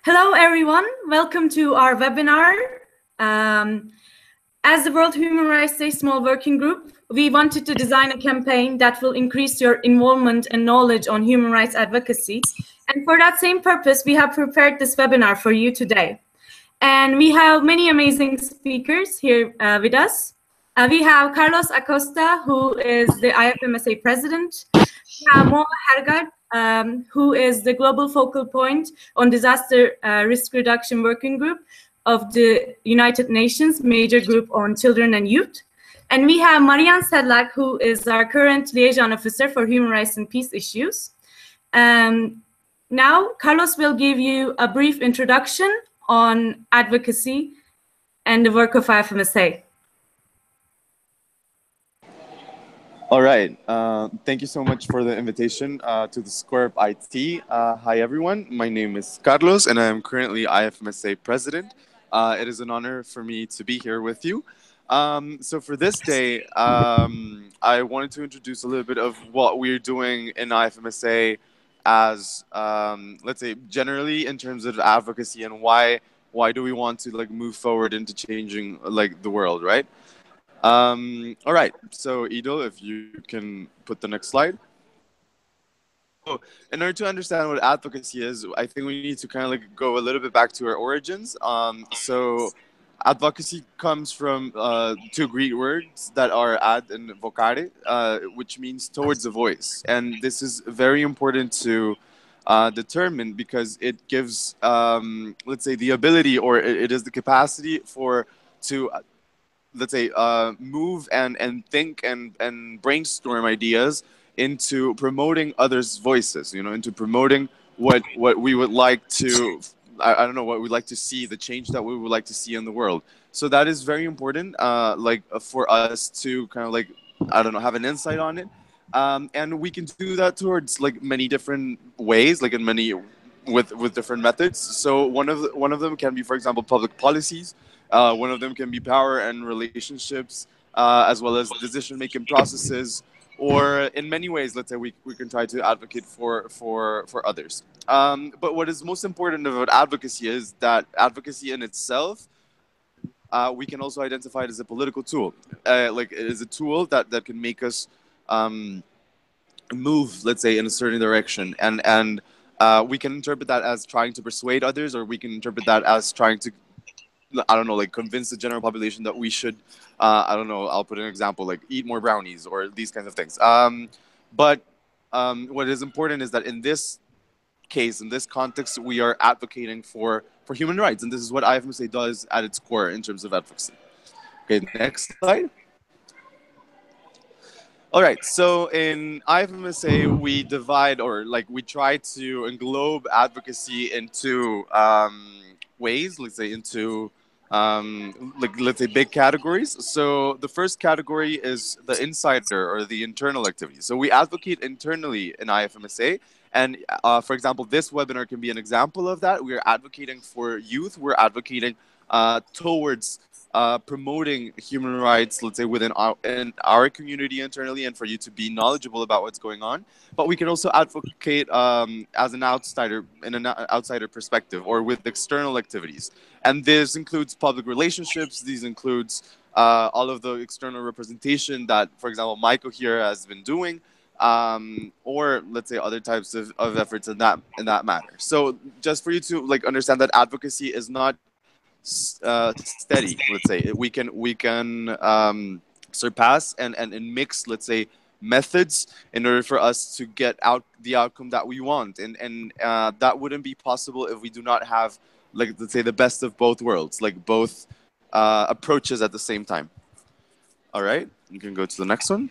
Hello, everyone. Welcome to our webinar. As the World Human Rights Day Small Working Group, we wanted to design a campaign that will increase your involvement and knowledge on human rights advocacy. And for that same purpose, we have prepared this webinar for you today. And we have many amazing speakers here with us. We have Carlos Acosta, who is the IFMSA president. We have Moa Hergard, who is the global focal point on disaster risk reduction working group of the United Nations major group on children and youth. And we have Marianne Sedlak, who is our current liaison officer for human rights and peace issues. Now, Carlos will give you a brief introduction on advocacy and the work of IFMSA. All right. Thank you so much for the invitation to the Square Up IT. Hi, everyone. My name is Carlos, and I am currently IFMSA president. It is an honor for me to be here with you. So for this day, I wanted to introduce a little bit of what we're doing in IFMSA as, let's say, generally in terms of advocacy and why do we want to move forward into changing the world, right? All right, so Ido, if you can put the next slide. So in order to understand what advocacy is, I think we need to kind of go a little bit back to our origins. So advocacy comes from two Greek words that are ad and vocare, which means towards a voice. And this is very important to determine because it gives, let's say, the ability, or it is the capacity to let's say, move and think and brainstorm ideas into promoting others' voices, into promoting what we would like to, I don't know, what we'd like to see, the change that we would like to see in the world. So that is very important, for us to kind of I don't know, have an insight on it. And we can do that towards many different ways, in many, with different methods. So one of them can be, for example, public policies. One of them can be power and relationships, as well as decision-making processes, or in many ways, let's say we can try to advocate for others. But what is most important about advocacy is that advocacy in itself, we can also identify it as a political tool. It is a tool that can make us move, let's say, in a certain direction, and we can interpret that as trying to persuade others, or we can interpret that as trying to, I don't know, convince the general population that we should, I don't know, I'll put an example, eat more brownies or these kinds of things. But what is important is that in this case, in this context, we are advocating for human rights. And this is what IFMSA does at its core in terms of advocacy. Okay, next slide. All right, so in IFMSA, we divide, or we try to englobe advocacy into ways, let's say, into let's say big categories. So the first category is the insider or the internal activity. So we advocate internally in IFMSA, and for example, this webinar can be an example of that. We are advocating for youth. We're advocating towards promoting human rights, let's say, within our community internally, and for you to be knowledgeable about what's going on. But we can also advocate as an outsider, in an outsider perspective, or with external activities. And this includes public relationships. These includes all of the external representation that, for example, Michael here has been doing, or let's say other types of efforts in that matter. So just for you to understand that advocacy is not steady, let's say. We can surpass and mix, let's say, methods in order for us to get out the outcome that we want, and that wouldn't be possible if we do not have, let's say, the best of both worlds, both approaches at the same time. All right, you can go to the next one.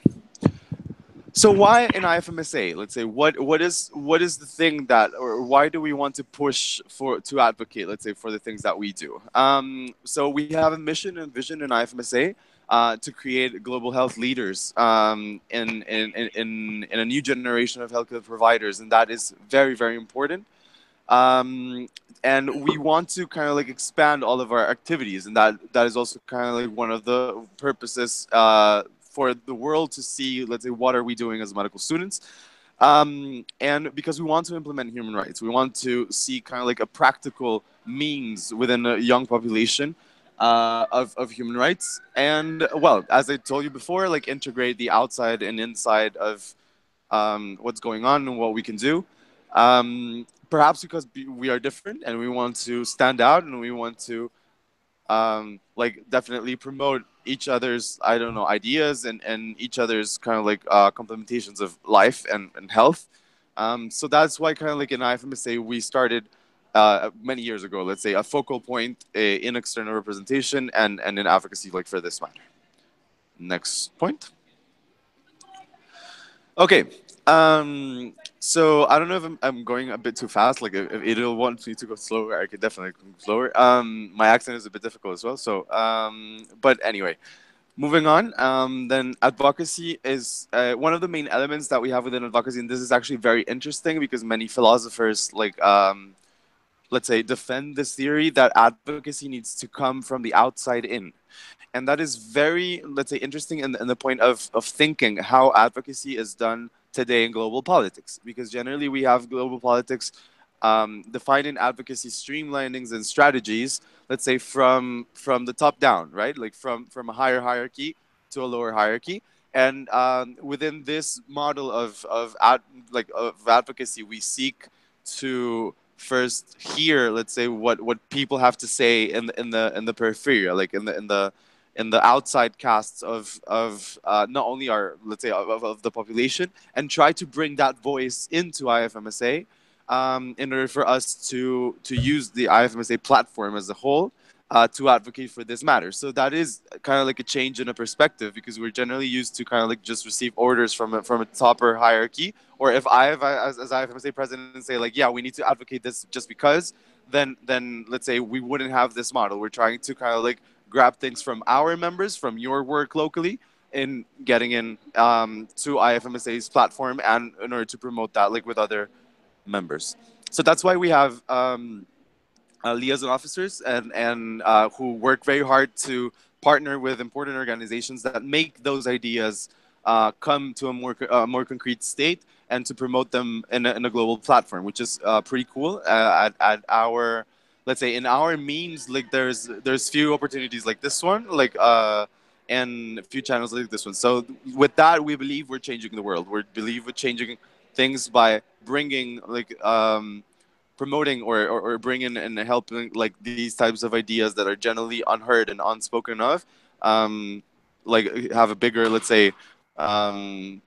So why in IFMSA? Let's say what is the thing that, or why do we want to push to advocate, let's say, for the things that we do? So we have a mission and vision in IFMSA to create global health leaders in a new generation of healthcare providers, and that is very, very important. And we want to kind of expand all of our activities, and that is also kind of one of the purposes for the world to see, let's say, what are we doing as medical students. And because we want to implement human rights, we want to see kind of like a practical means within a young population of human rights. And well, as I told you before, like integrate the outside and inside of what's going on and what we can do. Perhaps because we are different and we want to stand out and we want to like definitely promote each other's, I don't know, ideas and each other's kind of like complementations of life and health. So that's why kind of like in IFMSA we started many years ago, let's say, a focal point in external representation and in advocacy, like for this matter. Next point. Okay. So I don't know if I'm going a bit too fast. Like if Adil wants me to go slower, I could definitely go slower. My accent is a bit difficult as well. So, but anyway, moving on. Then advocacy is one of the main elements that we have within advocacy, and this is actually very interesting because many philosophers like let's say defend this theory that advocacy needs to come from the outside in, and that is very, let's say, interesting in the point of thinking how advocacy is done today in global politics, because generally we have global politics defined in advocacy streamlinings and strategies, let's say from the top down, right, like from a higher hierarchy to a lower hierarchy. And within this model of advocacy, we seek to first hear, let's say, what people have to say in the periphery, like in the outside casts of not only our, let's say, of the population, and try to bring that voice into IFMSA in order for us to use the IFMSA platform as a whole to advocate for this matter. So that is kind of like a change in a perspective, because we're generally used to kind of like just receive orders from a topper hierarchy, or if as IFMSA president say like, yeah, we need to advocate this just because, then let's say we wouldn't have this model. We're trying to kind of like grab things from our members, from your work locally, in getting in to IFMSA's platform, and in order to promote that like with other members. So that's why we have liaison officers and who work very hard to partner with important organizations that make those ideas come to a more concrete state, and to promote them in a global platform, which is pretty cool. At our, let's say, in our means, like there's few opportunities like this one, like and few channels like this one. So with that, we believe we're changing the world. We believe we're changing things by bringing like promoting or bringing and helping like these types of ideas that are generally unheard and unspoken of, like have a bigger, let's say,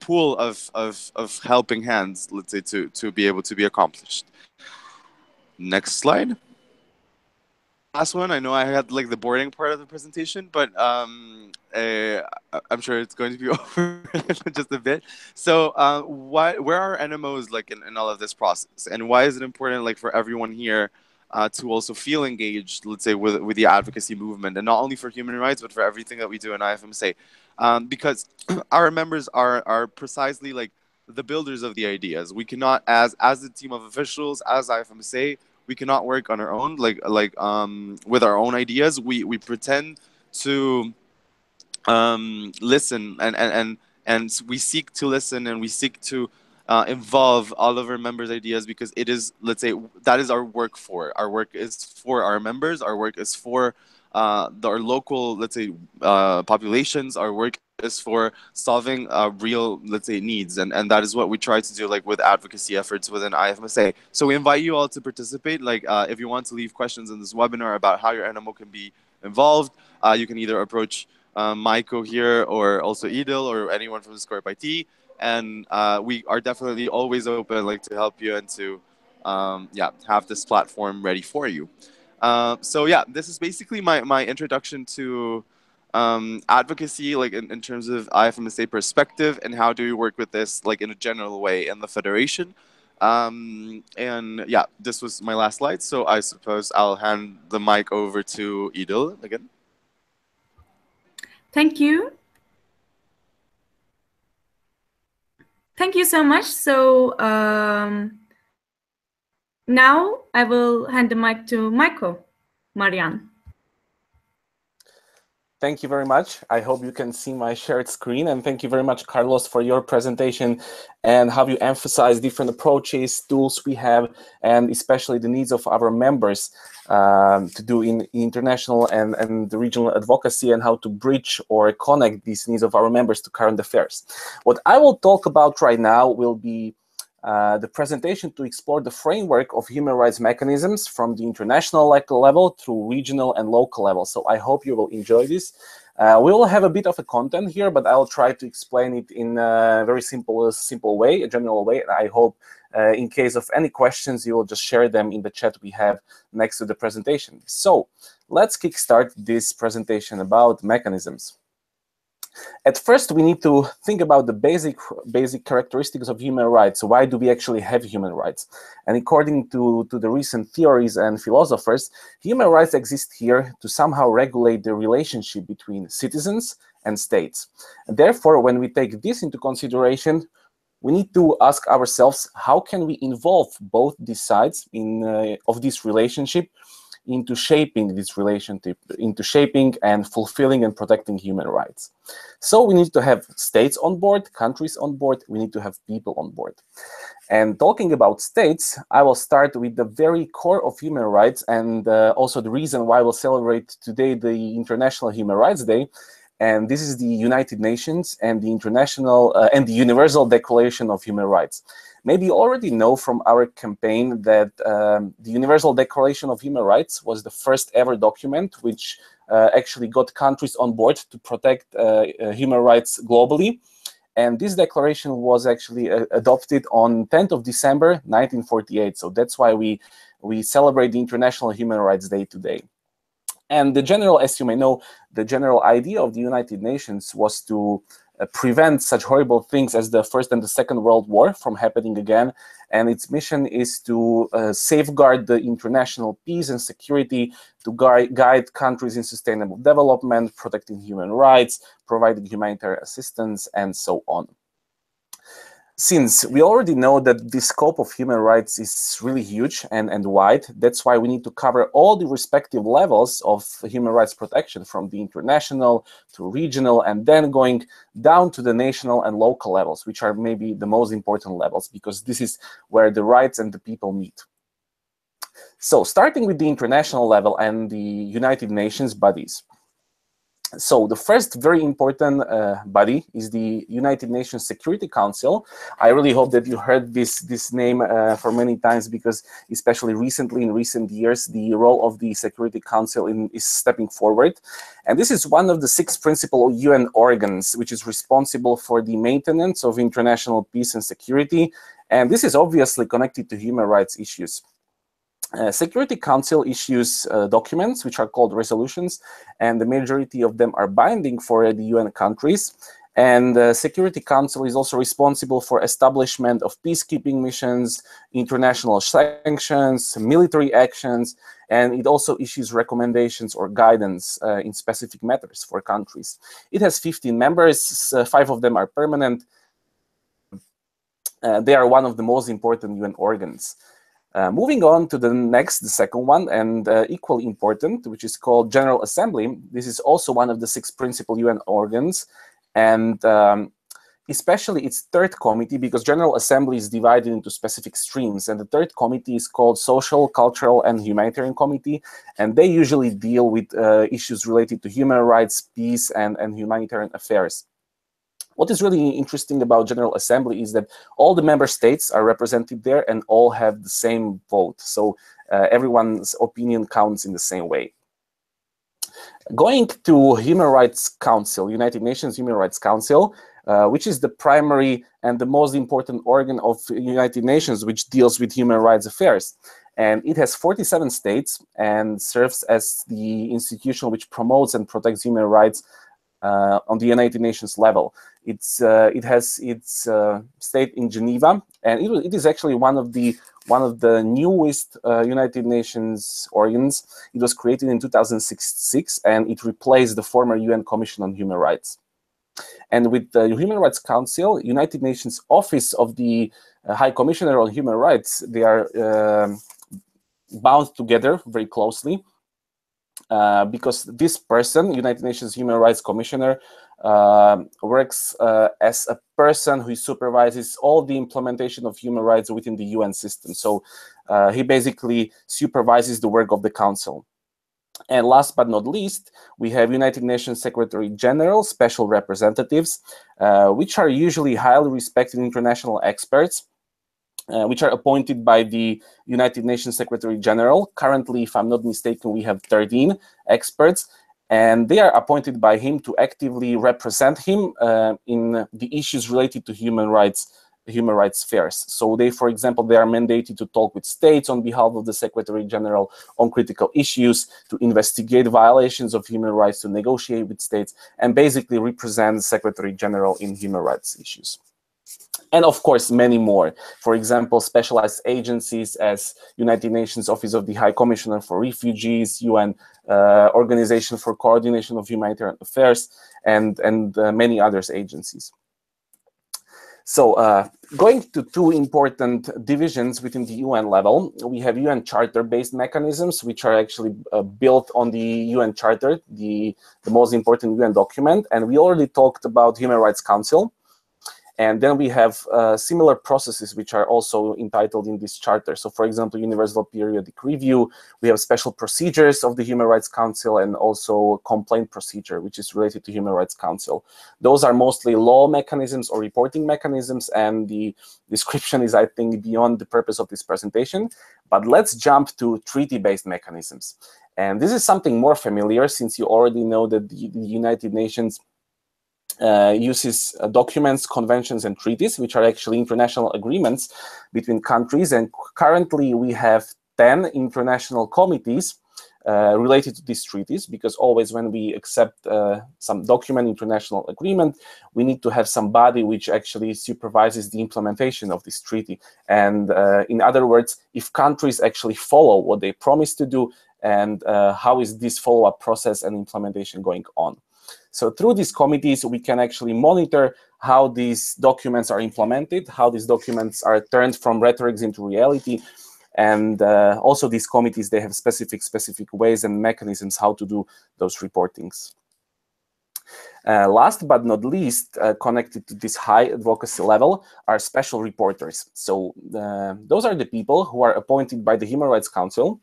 pool of helping hands, let's say, to be able to be accomplished. Next slide. Last one. I know I had like the boring part of the presentation, but I'm sure it's going to be over just a bit. So, where are NMOs like in all of this process, and why is it important like for everyone here to also feel engaged, let's say, with the advocacy movement, and not only for human rights, but for everything that we do in IFMSA, because our members are precisely like the builders of the ideas. We cannot, as a team of officials, as IFMSA, we cannot work on our own, like with our own ideas. We pretend to listen, and we seek to listen, and we seek to involve all of our members' ideas, because it is, let's say, that is our work. Our work is for our members. Our work is for our local, let's say, populations. Our work is for solving real, let's say, needs, and that is what we try to do, like with advocacy efforts within IFMSA. So we invite you all to participate. Like if you want to leave questions in this webinar about how your NMO can be involved, you can either approach Maiko here, or also Idil, or anyone from the Scorp IT, and we are definitely always open, like to help you and to yeah, have this platform ready for you. So yeah, this is basically my introduction to advocacy, like in terms of IFMSA perspective, and how do we work with this like in a general way in the federation. And yeah, this was my last slide, so I suppose I'll hand the mic over to Idil again. Thank you. Thank you so much. So now I will hand the mic to Maiko Marian. Thank you very much. I hope you can see my shared screen, and thank you very much, Carlos, for your presentation and how you emphasize different approaches, tools we have, and especially the needs of our members to do in international and the regional advocacy, and how to bridge or connect these needs of our members to current affairs. What I will talk about right now will be the presentation to explore the framework of human rights mechanisms from the international level through regional and local level. So I hope you will enjoy this. We will have a bit of a content here, but I'll try to explain it in a very simple way, a general way. I hope in case of any questions, you will just share them in the chat we have next to the presentation. So let's kickstart this presentation about mechanisms. At first, we need to think about the basic characteristics of human rights. Why do we actually have human rights? And according to the recent theories and philosophers, human rights exist here to somehow regulate the relationship between citizens and states. And therefore, when we take this into consideration, we need to ask ourselves, how can we involve both these sides of this relationship into shaping this relationship, into shaping and fulfilling and protecting human rights. So we need to have states on board, countries on board, we need to have people on board. And talking about states, I will start with the very core of human rights, and also the reason why we'll celebrate today the International Human Rights Day. And this is the United Nations and the International and the Universal Declaration of Human Rights. Maybe you already know from our campaign that the Universal Declaration of Human Rights was the first ever document which actually got countries on board to protect human rights globally. And this declaration was actually adopted on 10th of December, 1948. So that's why we celebrate the International Human Rights Day today. And the general, as you may know, the general idea of the United Nations was to prevent such horrible things as the First and the Second World War from happening again. And its mission is to safeguard the international peace and security, to guide countries in sustainable development, protecting human rights, providing humanitarian assistance, and so on. Since we already know that the scope of human rights is really huge and wide, that's why we need to cover all the respective levels of human rights protection, from the international to regional, and then going down to the national and local levels, which are maybe the most important levels, because this is where the rights and the people meet. So starting with the international level and the United Nations bodies. So the first very important body is the United Nations Security Council. I really hope that you heard this name for many times, because especially recently, in recent years, the role of the Security Council is stepping forward. And this is one of the 6 principal UN organs which is responsible for the maintenance of international peace and security. And this is obviously connected to human rights issues. Security Council issues documents which are called resolutions, and the majority of them are binding for the UN countries. And the Security Council is also responsible for establishment of peacekeeping missions, international sanctions, military actions, and it also issues recommendations or guidance in specific matters for countries. It has 15 members, 5 of them are permanent. They are one of the most important UN organs. Moving on to the second one, and equally important, which is called General Assembly. This is also one of the 6 principal UN organs, and especially its 3rd committee, because General Assembly is divided into specific streams, and the 3rd committee is called Social, Cultural, and Humanitarian Committee, and they usually deal with issues related to human rights, peace, and humanitarian affairs. What is really interesting about General Assembly is that all the member states are represented there and all have the same vote. So everyone's opinion counts in the same way. Going to Human Rights Council, United Nations Human Rights Council, which is the primary and the most important organ of United Nations which deals with human rights affairs. And it has 47 states and serves as the institution which promotes and protects human rights on the United Nations level. It has its state in Geneva, and it is actually one of the newest United Nations organs. It was created in 2006, and it replaced the former UN Commission on Human Rights. And with the Human Rights Council, United Nations Office of the High Commissioner on Human Rights, they are bound together very closely. because this person, United Nations Human Rights Commissioner, works as a person who supervises all the implementation of human rights within the UN system. So he basically supervises the work of the Council. And last but not least, we have United Nations Secretary General, special representatives, which are usually highly respected international experts, which are appointed by the United Nations Secretary General. Currently, if I'm not mistaken, we have 13 experts, and they are appointed by him to actively represent him in the issues related to human rights affairs. So they, for example, they are mandated to talk with states on behalf of the Secretary General on critical issues, to investigate violations of human rights, to negotiate with states, and basically represent the Secretary General in human rights issues. And of course, many more. For example, specialized agencies as United Nations Office of the High Commissioner for Refugees, UN Organization for Coordination of Humanitarian Affairs, and many others agencies. So going to two important divisions within the UN level, we have UN Charter-based mechanisms, which are actually built on the UN Charter, the most important UN document. And we already talked about Human Rights Council. And then we have similar processes which are also entitled in this charter. So for example, Universal Periodic Review, we have special procedures of the Human Rights Council, and also complaint procedure, which is related to Human Rights Council. Those are mostly law mechanisms or reporting mechanisms, and the description is, I think, beyond the purpose of this presentation. But let's jump to treaty-based mechanisms. And this is something more familiar, since you already know that the United Nations uses documents, conventions, and treaties, which are actually international agreements between countries. And currently we have 10 international committees related to these treaties, because always when we accept some document, international agreement, we need to have somebody which actually supervises the implementation of this treaty. And in other words, if countries actually follow what they promise to do, and how is this follow-up process and implementation going on. So through these committees, we can actually monitor how these documents are implemented, how these documents are turned from rhetoric into reality. And also these committees, they have specific ways and mechanisms how to do those reportings. Last but not least, connected to this high advocacy level, are special reporters. So those are the people who are appointed by the Human Rights Council.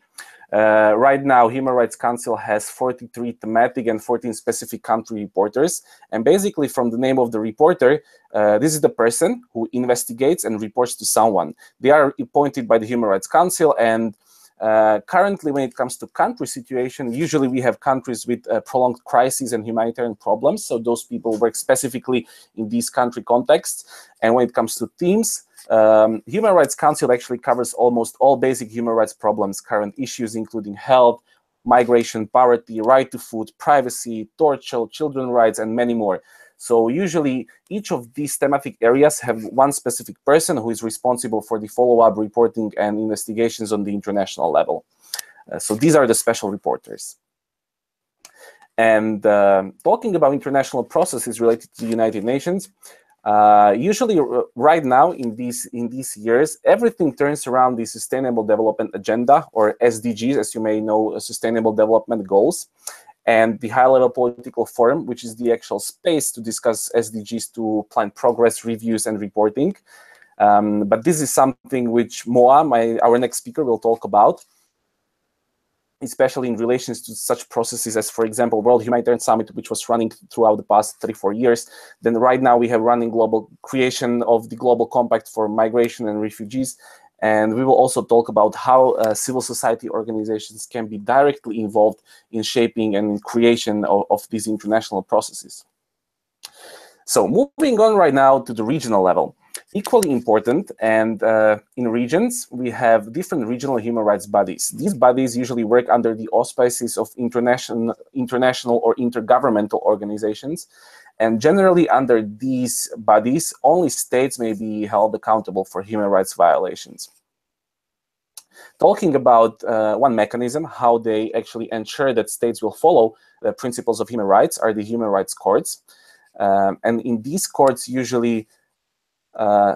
Right now, Human Rights Council has 43 thematic and 14 specific country reporters. And basically, from the name of the reporter, this is the person who investigates and reports to someone. They are appointed by the Human Rights Council, and currently, when it comes to country situation, usually we have countries with prolonged crises and humanitarian problems. So those people work specifically in these country contexts. And when it comes to themes, Human Rights Council actually covers almost all basic human rights problems, current issues, including health, migration, poverty, right to food, privacy, torture, children's rights, and many more. So usually each of these thematic areas have one specific person who is responsible for the follow-up reporting and investigations on the international level. So these are the special reporters. And talking about international processes related to the United Nations, usually right now in these years, everything turns around the Sustainable Development Agenda, or SDGs, as you may know, Sustainable Development Goals, and the high-level political forum, which is the actual space to discuss SDGs, to plan progress, reviews, and reporting. But this is something which Moa, our next speaker, will talk about, especially in relations to such processes as, for example, World Humanitarian Summit, which was running throughout the past 3-4 years. Then right now we have running global creation of the Global Compact for Migration and Refugees. And we will also talk about how civil society organizations can be directly involved in shaping and creation of these international processes. So moving on right now to the regional level. Equally important, and in regions, we have different regional human rights bodies. These bodies usually work under the auspices of international or intergovernmental organizations. And generally under these bodies, only states may be held accountable for human rights violations. Talking about one mechanism, how they actually ensure that states will follow the principles of human rights, are the human rights courts. And in these courts, usually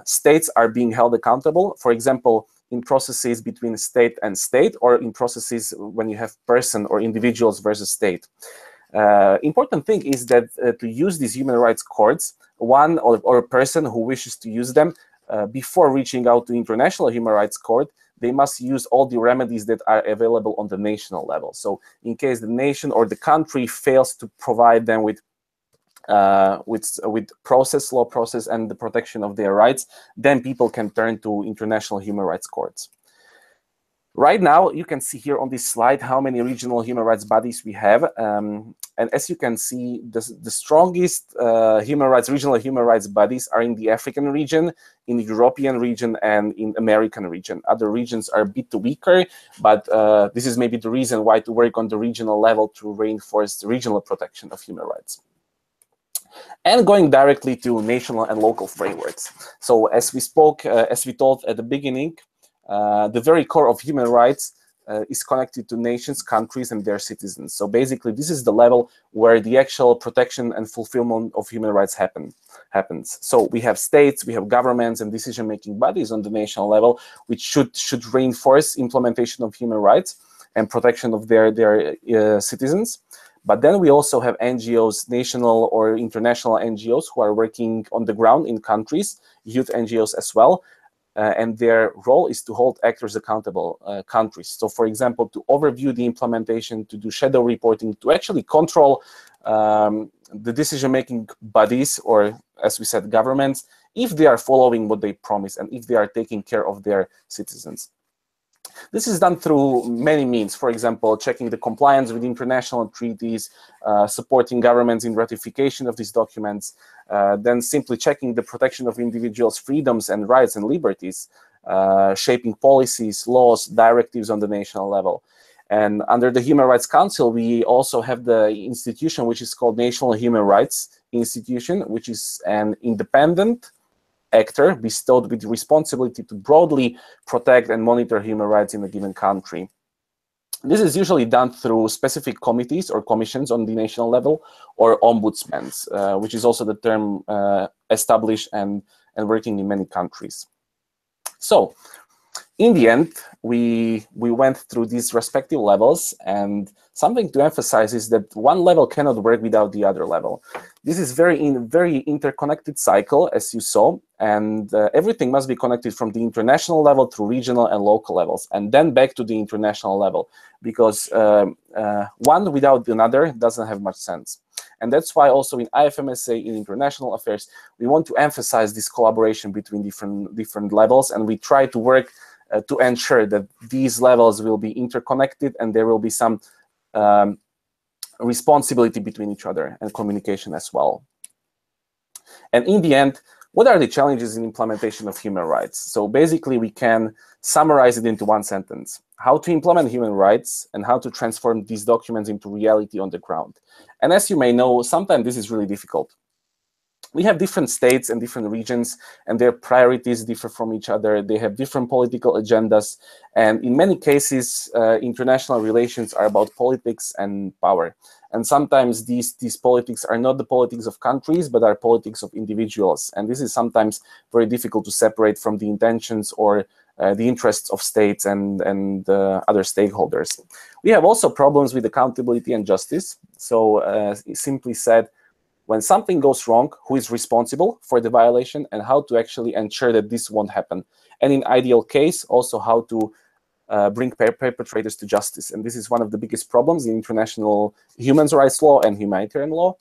states are being held accountable. For example, in processes between state and state, or in processes when you have person or individuals versus state. Important thing is that to use these human rights courts, one or a person who wishes to use them before reaching out to International Human Rights Court, they must use all the remedies that are available on the national level. So in case the nation or the country fails to provide them with law process and the protection of their rights, then people can turn to International Human Rights Courts. Right now, you can see here on this slide how many regional human rights bodies we have. And as you can see, the strongest regional human rights bodies are in the African region, in the European region, and in American region. Other regions are a bit weaker, but this is maybe the reason why to work on the regional level to reinforce the regional protection of human rights. And going directly to national and local frameworks. So as we told at the beginning, the very core of human rights is connected to nations, countries, and their citizens. So basically, this is the level where the actual protection and fulfillment of human rights happens. So we have states, we have governments and decision-making bodies on the national level, which should reinforce implementation of human rights and protection of their citizens. But then we also have NGOs, national or international NGOs, who are working on the ground in countries, youth NGOs as well. And their role is to hold actors accountable, countries. So for example, to overview the implementation, to do shadow reporting, to actually control the decision-making bodies, or as we said, governments, if they are following what they promise and if they are taking care of their citizens. This is done through many means. For example, checking the compliance with international treaties, supporting governments in ratification of these documents, then simply checking the protection of individuals' freedoms and rights and liberties, shaping policies, laws, directives on the national level. And under the Human Rights Council, we also have the institution which is called National Human Rights Institution, which is an independent actor bestowed with the responsibility to broadly protect and monitor human rights in a given country. This is usually done through specific committees or commissions on the national level, or ombudsmen, which is also the term established and working in many countries. So in the end, we went through these respective levels, and something to emphasize is that one level cannot work without the other level. This is very interconnected cycle, as you saw, and everything must be connected from the international level through regional and local levels, and then back to the international level, because one without another doesn't have much sense. And that's why also in IFMSA, in international affairs, we want to emphasize this collaboration between different levels, and we try to work to ensure that these levels will be interconnected and there will be some responsibility between each other and communication as well. And in the end, what are the challenges in implementation of human rights? So basically, we can summarize it into one sentence: how to implement human rights and how to transform these documents into reality on the ground. And as you may know, sometimes this is really difficult. We have different states and different regions, and their priorities differ from each other. They have different political agendas, and in many cases, international relations are about politics and power. And sometimes these politics are not the politics of countries, but are politics of individuals. And this is sometimes very difficult to separate from the intentions or the interests of states and other stakeholders. We have also problems with accountability and justice. So simply said, when something goes wrong, who is responsible for the violation and how to actually ensure that this won't happen. And in ideal case, also how to bring perpetrators to justice. And this is one of the biggest problems in international human rights law and humanitarian law.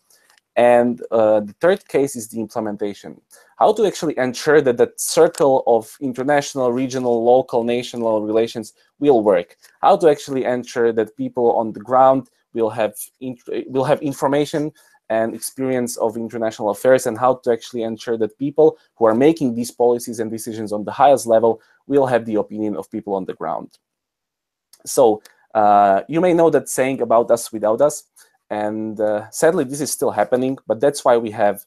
And the third case is the implementation. How to actually ensure that that circle of international, regional, local, national relations will work. How to actually ensure that people on the ground will have information and experience of international affairs, and how to actually ensure that people who are making these policies and decisions on the highest level will have the opinion of people on the ground. So you may know that saying about us without us, and sadly this is still happening, but that's why we have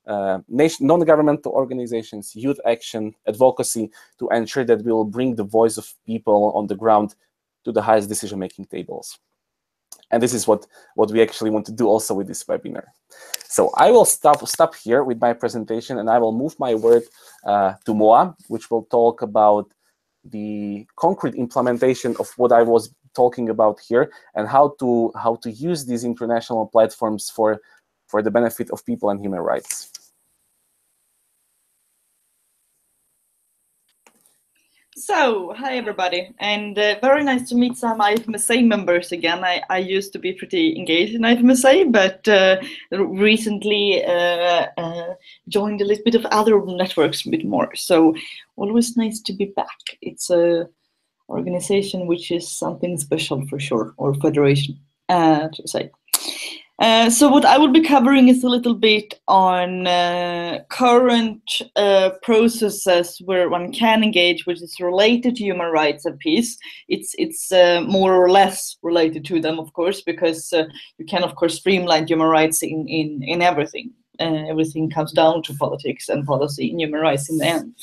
non-governmental organizations, youth action, advocacy, to ensure that we will bring the voice of people on the ground to the highest decision-making tables. And this is what we actually want to do also with this webinar. So I will stop here with my presentation, and I will move my word to Moa, which will talk about the concrete implementation of what I was talking about here, and how to use these international platforms for the benefit of people and human rights. So, hi everybody, and very nice to meet some IFMSA members again. I used to be pretty engaged in IFMSA, but recently joined a little bit of other networks a bit more. So, always nice to be back. It's a organization which is something special for sure, or federation, to say. So what I will be covering is a little bit on current processes where one can engage, which is related to human rights and peace. It's more or less related to them, of course, because you can, of course, streamline human rights in everything. Everything comes down to politics and policy in human rights in the end.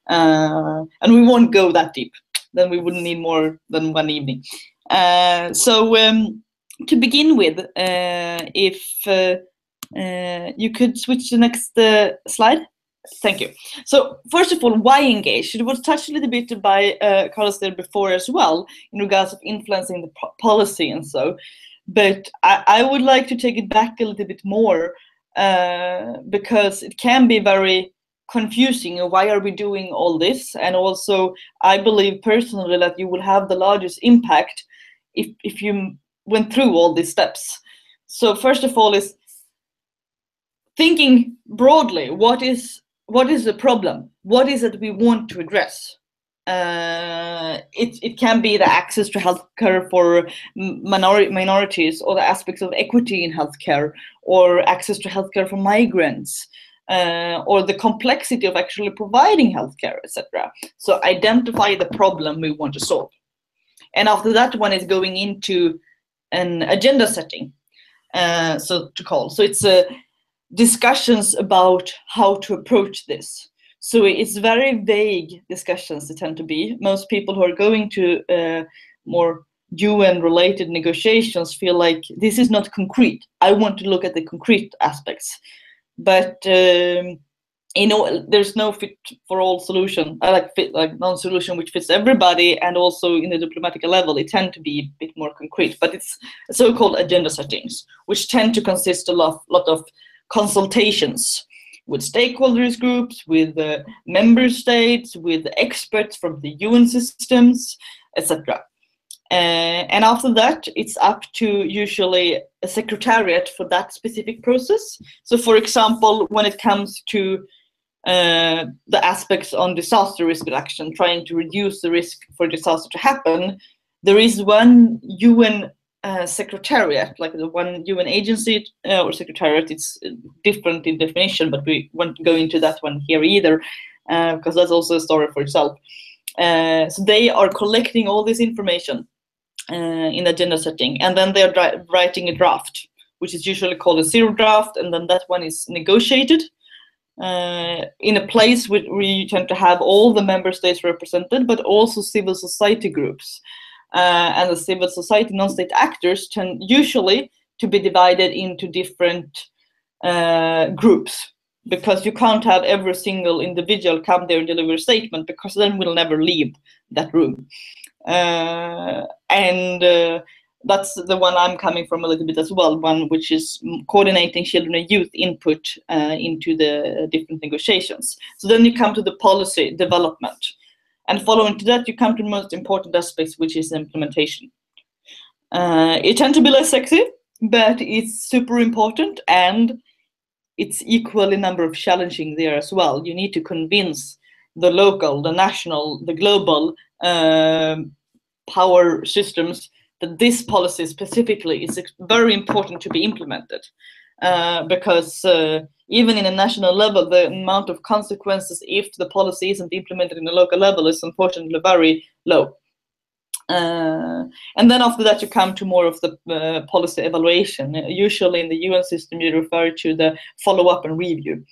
And we won't go that deep. Then we wouldn't need more than one evening. To begin with, if you could switch to the next slide. Thank you. So first of all, why engage? It was touched a little bit by Carlos there before as well, in regards of influencing the policy and so. But I would like to take it back a little bit more, because it can be very confusing. Why are we doing all this? And also, I believe personally that you will have the largest impact if you went through all these steps. So first of all is thinking broadly. What is the problem? What is it we want to address? It can be the access to healthcare for minorities, or the aspects of equity in healthcare, or access to healthcare for migrants, or the complexity of actually providing healthcare, etc. So identify the problem we want to solve. And after that, one is going into an agenda setting, so it's discussions about how to approach this. So it's very vague discussions they tend to be. Most people who are going to more UN-related negotiations feel like this is not concrete. I want to look at the concrete aspects, but there's no fit for all solution. I like non-solution which fits everybody, and also in the diplomatic level it tend to be a bit more concrete. But it's so-called agenda settings, which tend to consist a lot of consultations with stakeholders groups, with member states, with experts from the UN systems, etc. And after that, it's up to usually a secretariat for that specific process. So for example, when it comes to the aspects on disaster risk reduction, trying to reduce the risk for disaster to happen, there is one UN secretariat, like the one UN agency or secretariat. It's different in definition, but we won't go into that one here either, because that's also a story for itself. So they are collecting all this information in agenda setting, and then they're writing a draft, which is usually called a zero draft, and then that one is negotiated in a place where you tend to have all the member states represented, but also civil society groups. And the civil society non-state actors tend usually to be divided into different groups, because you can't have every single individual come there and deliver a statement, because then we'll never leave that room. That's the one I'm coming from a little bit as well, one which is coordinating children and youth input into the different negotiations. So then you come to the policy development. And following to that, you come to the most important aspects, which is implementation. It tends to be less sexy, but it's super important, and it's equally number of challenging there as well. You need to convince the local, the national, the global power systems that this policy specifically is very important to be implemented. Because even in a national level, the amount of consequences if the policy isn't implemented in the local level is unfortunately very low. And then after that, you come to more of the policy evaluation. Usually in the UN system, you refer to the follow-up and review.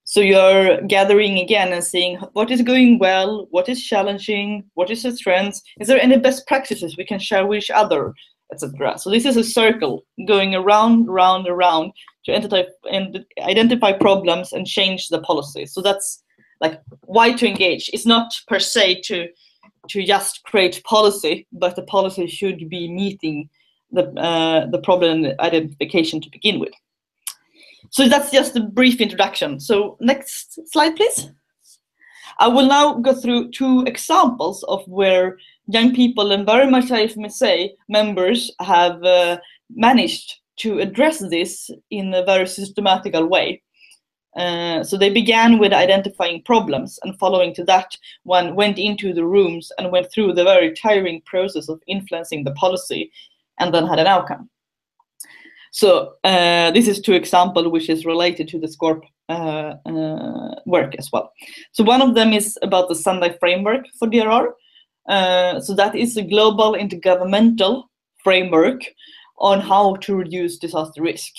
So you're gathering again and seeing what is going well, what is challenging, what is the trends, is there any best practices we can share with each other, etc. So this is a circle going around to identify problems and change the policy. So that's like why to engage. It's not per se to to just create policy, but the policy should be meeting the problem identification to begin with. So that's just a brief introduction. So next slide, please. I will now go through 2 examples of where young people and very much IFMSA members have managed to address this in a very systematical way. So they began with identifying problems, and following to that, one went into the rooms and went through the very tiring process of influencing the policy, and then had an outcome. So this is 2 examples which is related to the SCORP work as well. So one of them is about the Sendai framework for DRR. So that is a global intergovernmental framework on how to reduce disaster risk.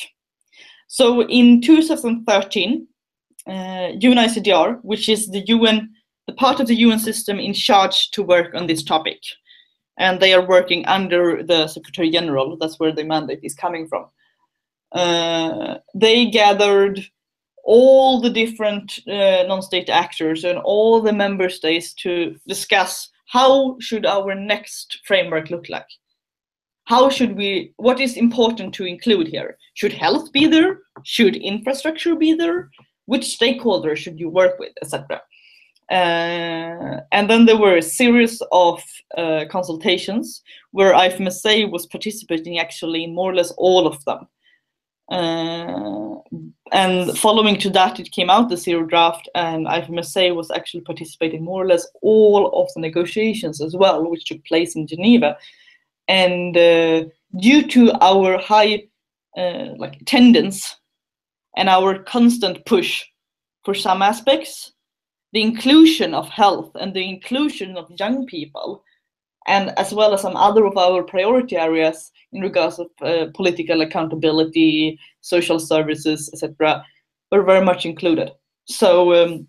So in 2013, UNICDR, which is the part of the UN system in charge to work on this topic, and they are working under the Secretary General, that's where the mandate is coming from. They gathered all the different non-state actors and all the member states to discuss how should our next framework look like. What is important to include here? Should health be there? Should infrastructure be there? Which stakeholders should you work with, etc. And then there were a series of consultations where IFMSA was participating actually in more or less all of them. And following to that, it came out the 0 draft, and IFMSA was actually participating more or less all of the negotiations as well, which took place in Geneva. And due to our high attendance and our constant push for some aspects, the inclusion of health and the inclusion of young people, and as well as some other of our priority areas in regards of political accountability, social services, etc., were very much included. So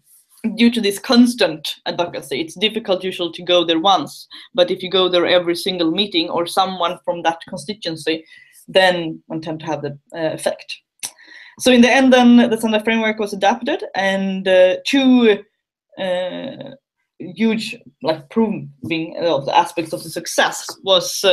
due to this constant advocacy, it's difficult usually to go there once, but if you go there every single meeting or someone from that constituency, then one tend to have the effect. So in the end, then the Sendai framework was adapted, and 2 huge proving of the aspects of the success was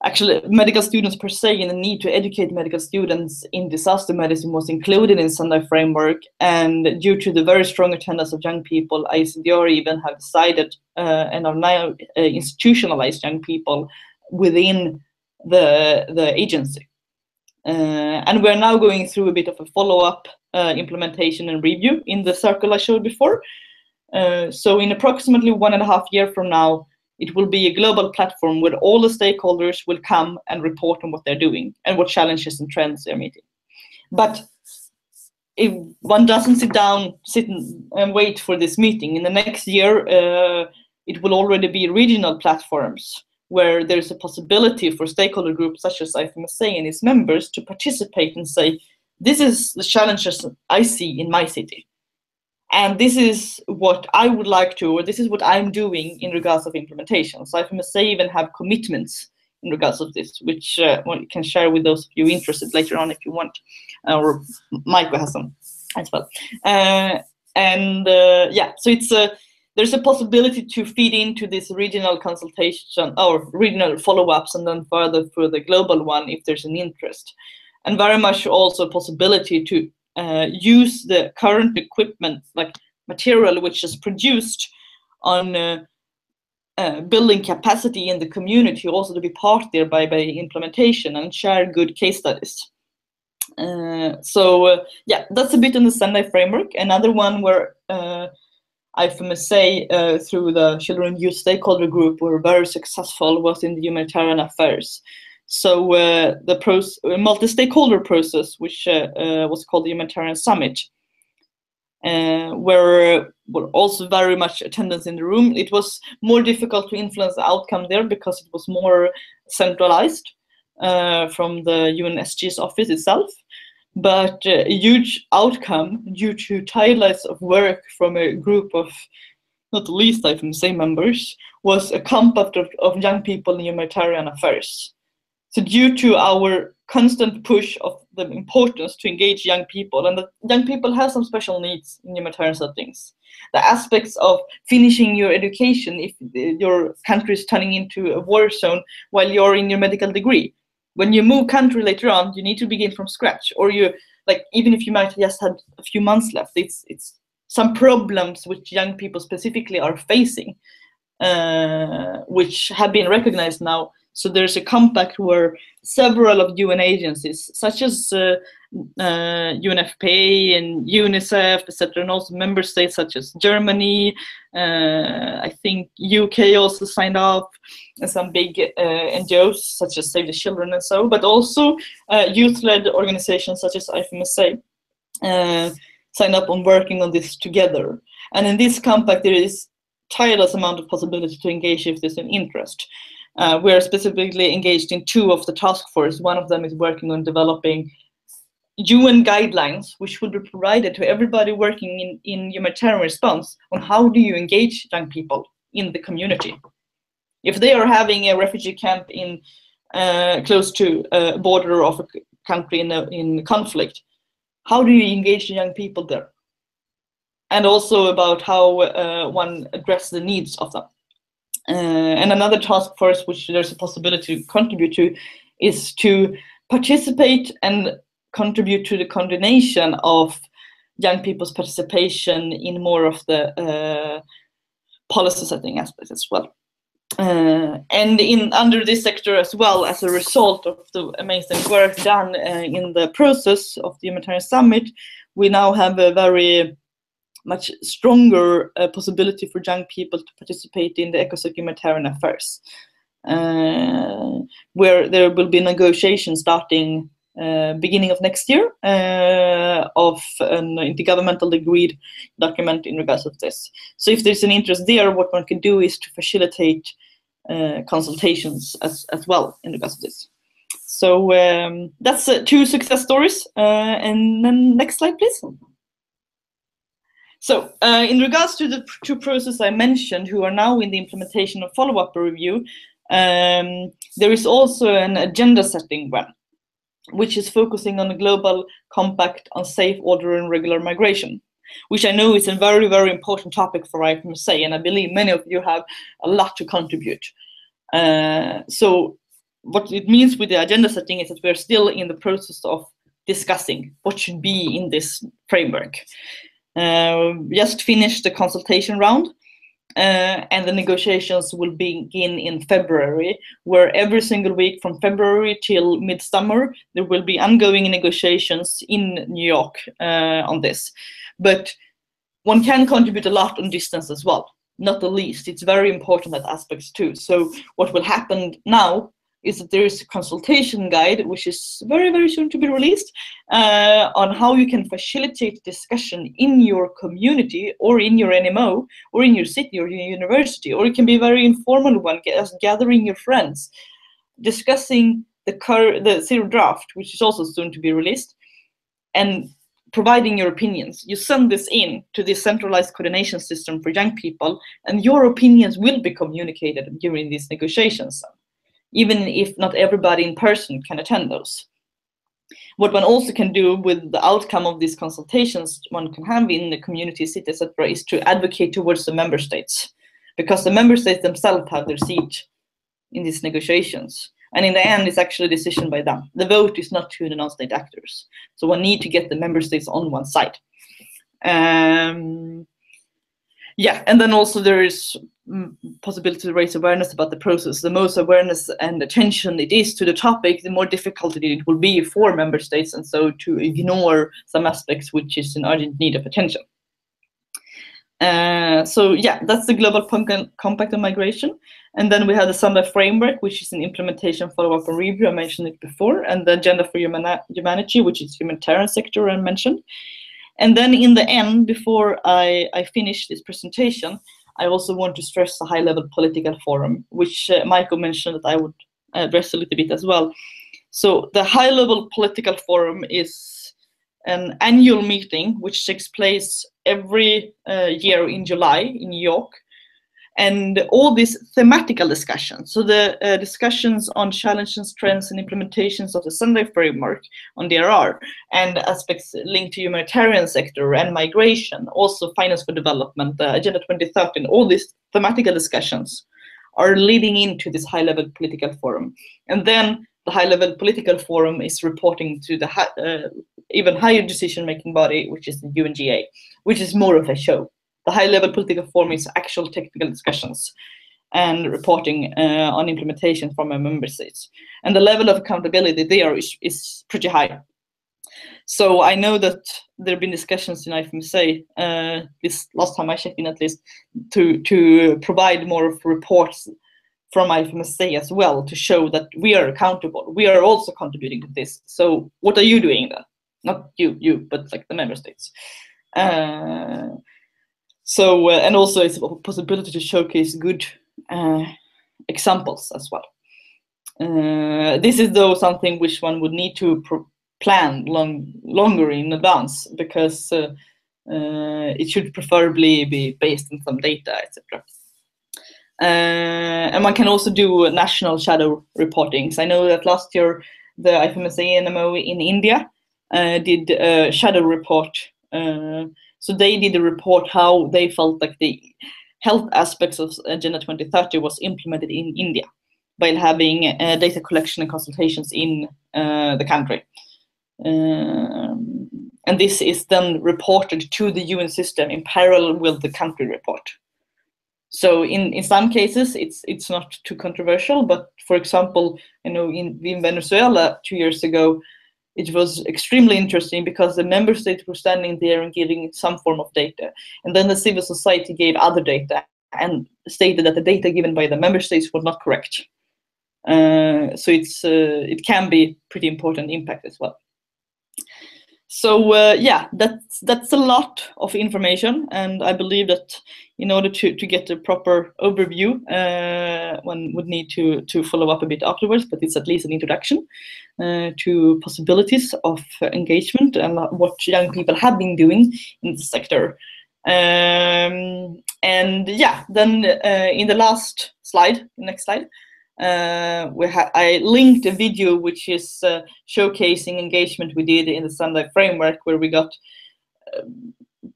actually medical students per se, and the need to educate medical students in disaster medicine was included in Sendai framework. And due to the very strong attendance of young people, ICDR even have decided and are now institutionalized young people within the agency. And we're now going through a bit of a follow-up implementation and review in the circle I showed before. So in approximately 1.5 years from now, it will be a global platform where all the stakeholders will come and report on what they're doing and what challenges and trends they're meeting. But if one doesn't sit and wait for this meeting, in the next year, it will already be regional platforms where there's a possibility for stakeholder groups such as IFMSA and its members to participate and say, this is the challenges I see in my city. And this is what I would like to, or this is what I'm doing in regards of implementation. So IFMSA even have commitments in regards of this, which one can share with those of you interested later on if you want, or Michael has some as well. Yeah, so it's there's a possibility to feed into this regional consultation or regional follow-ups, and then further for the global one if there's an interest, and very much also a possibility to use the current equipment, like material which is produced on building capacity in the community, also to be part there by implementation and share good case studies. Yeah, that's a bit in the Sendai framework. Another one where IFMSA through the Children and Youth Stakeholder Group were very successful was in the humanitarian affairs. So the multi-stakeholder process, which was called the Humanitarian Summit, where were also very much attendance in the room. It was more difficult to influence the outcome there because it was more centralized from the UNSG's office itself. But a huge outcome due to tireless of work from a group of, not the least IFMSA members, was a compact of young people in humanitarian affairs. So due to our constant push of the importance to engage young people, and that young people have some special needs in humanitarian settings. The aspects of finishing your education if your country is turning into a war zone while you're in your medical degree. When you move country later on, you need to begin from scratch, or you, like, even if you might just had a few months left, it's some problems which young people specifically are facing, which have been recognized now. So there's a compact where several of UN agencies, such as UNFPA and UNICEF, etc., and also member states such as Germany, I think UK also signed up, and some big NGOs such as Save the Children and so, but also youth-led organizations such as IFMSA signed up on working on this together. And in this compact, there is tireless amount of possibility to engage if there's an interest. We're specifically engaged in 2 of the task force. One of them is working on developing UN guidelines, which will be provided to everybody working in humanitarian response on how do you engage young people in the community. If they are having a refugee camp in close to a border of a country in conflict, how do you engage the young people there? And also about how one address the needs of them. And another task force which there's a possibility to contribute to is to participate and contribute to the coordination of young people's participation in more of the policy setting aspects as well. And under this sector as well, as a result of the amazing work done in the process of the Humanitarian Summit, we now have a very much stronger possibility for young people to participate in the ECOSOC humanitarian affairs, where there will be negotiations starting beginning of next year of an intergovernmental agreed document in regards of this. So if there's an interest there, what one can do is to facilitate consultations as well in regards to this. So that's 2 success stories. And then next slide, please. So in regards to the 2 processes I mentioned, who are now in the implementation of follow-up review, there is also an agenda setting one, which is focusing on a global compact on safe, order, and regular migration, which I know is a very, very important topic for IFMSA, and I believe many of you have a lot to contribute. So what it means with the agenda setting is that we're still in the process of discussing what should be in this framework. Just finished the consultation round, and the negotiations will begin in February, where every single week from February till midsummer, there will be ongoing negotiations in New York on this. But one can contribute a lot on distance as well, not the least. It's very important that aspects too. So what will happen now is that there is a consultation guide, which is very, very soon to be released, on how you can facilitate discussion in your community or in your NMO or in your city or your university, or it can be a very informal one, gathering your friends, discussing the zero draft, which is also soon to be released, and providing your opinions. You send this in to the centralized coordination system for young people, and your opinions will be communicated during these negotiations, even if not everybody in person can attend those. What one also can do with the outcome of these consultations one can have in the community, city, etc., is to advocate towards the member states, because the member states themselves have their seat in these negotiations. And in the end, it's actually a decision by them. The vote is not to the non-state actors. So one need to get the member states on one side. Yeah, and then also there is possibility to raise awareness about the process. The most awareness and attention it is to the topic, the more difficult it will be for member states, and so to ignore some aspects which is in urgent need of attention. So yeah, that's the global compact on migration. And then we have the Summit framework, which is an implementation, follow-up, and review. I mentioned it before, and the agenda for humanity, which is humanitarian sector I mentioned. And then in the end, before I finish this presentation, I also want to stress the high-level political forum, which Michael mentioned that I would address a little bit as well. So the high-level political forum is an annual meeting which takes place every year in July in New York. And all these thematical discussions, so the discussions on challenges, trends, and implementations of the Sendai framework on DRR, and aspects linked to humanitarian sector and migration, also finance for development, Agenda 2030, and all these thematical discussions are leading into this high-level political forum. And then the high-level political forum is reporting to the even higher decision-making body, which is the UNGA, which is more of a show. The high-level political forum is actual technical discussions and reporting on implementation from our member states. And the level of accountability there is pretty high. So I know that there have been discussions in IFMSA, this last time I checked in at least, to provide more of reports from IFMSA as well, to show that we are accountable. We are also contributing to this. So what are you doing then? Not you, but like the member states. So and also it's a possibility to showcase good examples as well. This is though something which one would need to plan longer in advance, because it should preferably be based on some data, etc. And one can also do national shadow reportings. I know that last year the IFMSA NMO in India did a shadow report. So they did a report how they felt like the health aspects of Agenda 2030 was implemented in India by having data collection and consultations in the country. And this is then reported to the UN system in parallel with the country report. So in some cases, it's not too controversial, but for example, you know, in Venezuela 2 years ago, it was extremely interesting because the member states were standing there and giving some form of data. And then the civil society gave other data and stated that the data given by the member states was not correct. So it can be pretty important impact as well. So yeah, that's a lot of information, and I believe that in order to get a proper overview, one would need to follow up a bit afterwards, but it's at least an introduction to possibilities of engagement and what young people have been doing in the sector. And yeah, then in the last slide, next slide, I linked a video which is showcasing engagement we did in the Sendai framework, where we got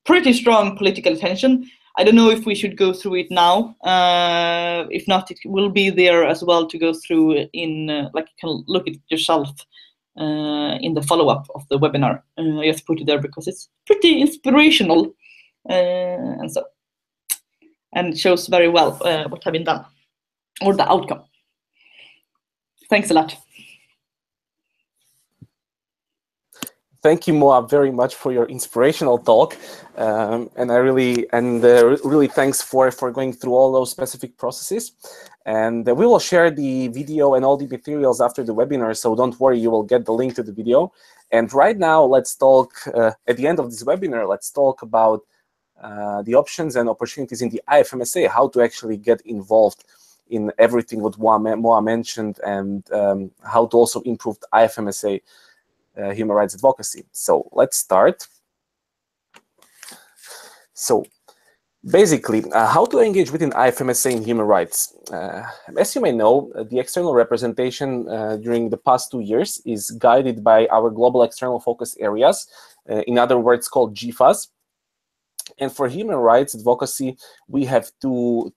pretty strong political attention. I don't know if we should go through it now. If not, it will be there as well to go through in, like you can look at it yourself in the follow-up of the webinar. I just put it there because it's pretty inspirational, and it shows very well what have been done, or the outcome. Thanks a lot. Thank you, Moa, very much for your inspirational talk, and really thanks for going through all those specific processes. And we will share the video and all the materials after the webinar, so don't worry, you will get the link to the video. And right now, let's talk at the end of this webinar. Let's talk about the options and opportunities in the IFMSA, how to actually get involved in everything what Moa mentioned, and how to also improve the IFMSA human rights advocacy. So let's start. So basically, how to engage within IFMSA in human rights. As you may know, the external representation during the past 2 years is guided by our global external focus areas, in other words called GFAS. And for human rights advocacy, we have two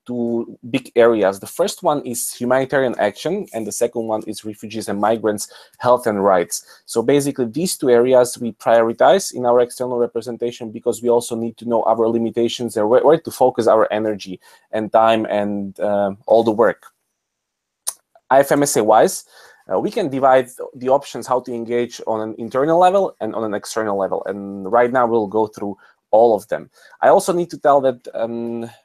big areas. The first one is humanitarian action, and the second one is refugees and migrants, health and rights. So basically, these two areas we prioritize in our external representation, because we also need to know our limitations and where to focus our energy and time and all the work. IFMSA-wise, we can divide the options how to engage on an internal level and on an external level. And right now, we'll go through all of them. I also need to tell that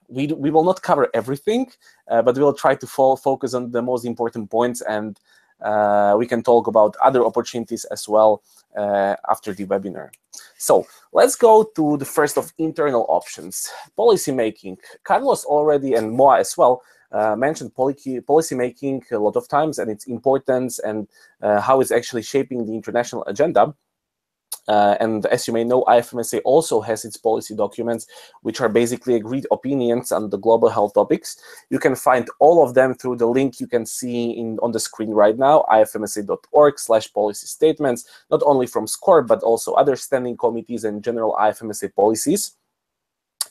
we will not cover everything, but we will try to focus on the most important points, and we can talk about other opportunities as well after the webinar. So let's go to the first of internal options, policy making. Carlos already, and Moa as well, mentioned policy making a lot of times, and its importance and how it's actually shaping the international agenda. And as you may know, IFMSA also has its policy documents, which are basically agreed opinions on the global health topics. You can find all of them through the link you can see on the screen right now, ifmsa.org/policy statements, not only from SCORP, but also other standing committees and general IFMSA policies.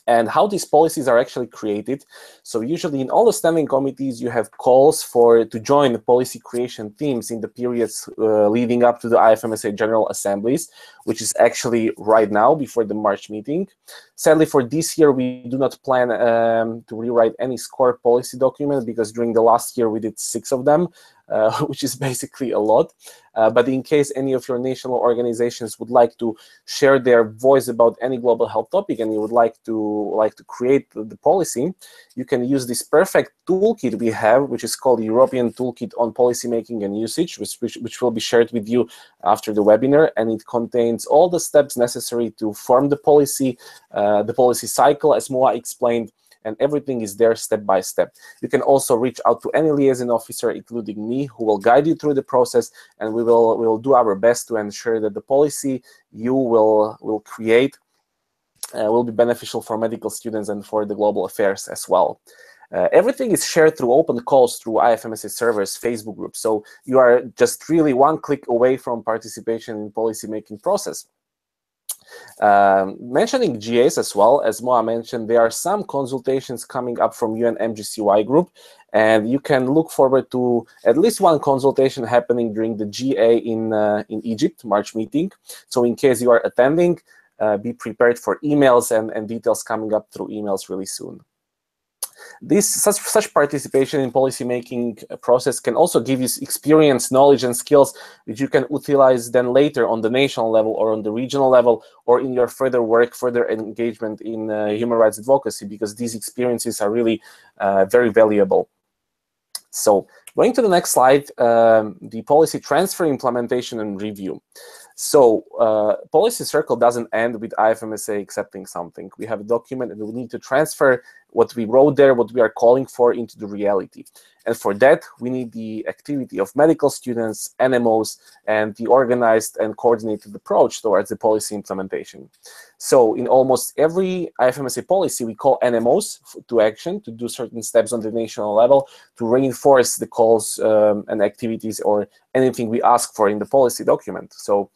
And how these policies are actually created. So usually in all the standing committees, you have calls to join the policy creation teams in the periods leading up to the IFMSA General Assemblies, which is actually right now before the March meeting. Sadly, for this year, we do not plan to rewrite any SCORP policy document because during the last year, we did 6 of them. Which is basically a lot. But in case any of your national organizations would like to share their voice about any global health topic and you would like to create the policy, you can use this perfect toolkit we have, which is called the European Toolkit on Policymaking and Usage, which will be shared with you after the webinar. And it contains all the steps necessary to form the policy cycle, as Moa explained, and everything is there step by step. You can also reach out to any liaison officer, including me, who will guide you through the process, and we will do our best to ensure that the policy you will create will be beneficial for medical students and for the global affairs as well. Everything is shared through open calls through IFMSA servers, Facebook groups, so you are just really one click away from participation in policy-making process. Mentioning GAs as well, as Moa mentioned, there are some consultations coming up from UNMGCY group, and you can look forward to at least one consultation happening during the GA in Egypt March meeting. So in case you are attending, be prepared for emails and details coming up through emails really soon. Such participation in policy-making process can also give you experience, knowledge, and skills which you can utilize then later on the national level or on the regional level or in your further work, further engagement in human rights advocacy, because these experiences are really very valuable. So going to the next slide, the policy transfer, implementation, and review. So policy circle doesn't end with IFMSA accepting something. We have a document and we need to transfer what we wrote there, what we are calling for, into the reality. And for that, we need the activity of medical students, NMOs, and the organized and coordinated approach towards the policy implementation. So in almost every IFMSA policy, we call NMOs to action, to do certain steps on the national level, to reinforce the calls and activities or anything we ask for in the policy document. So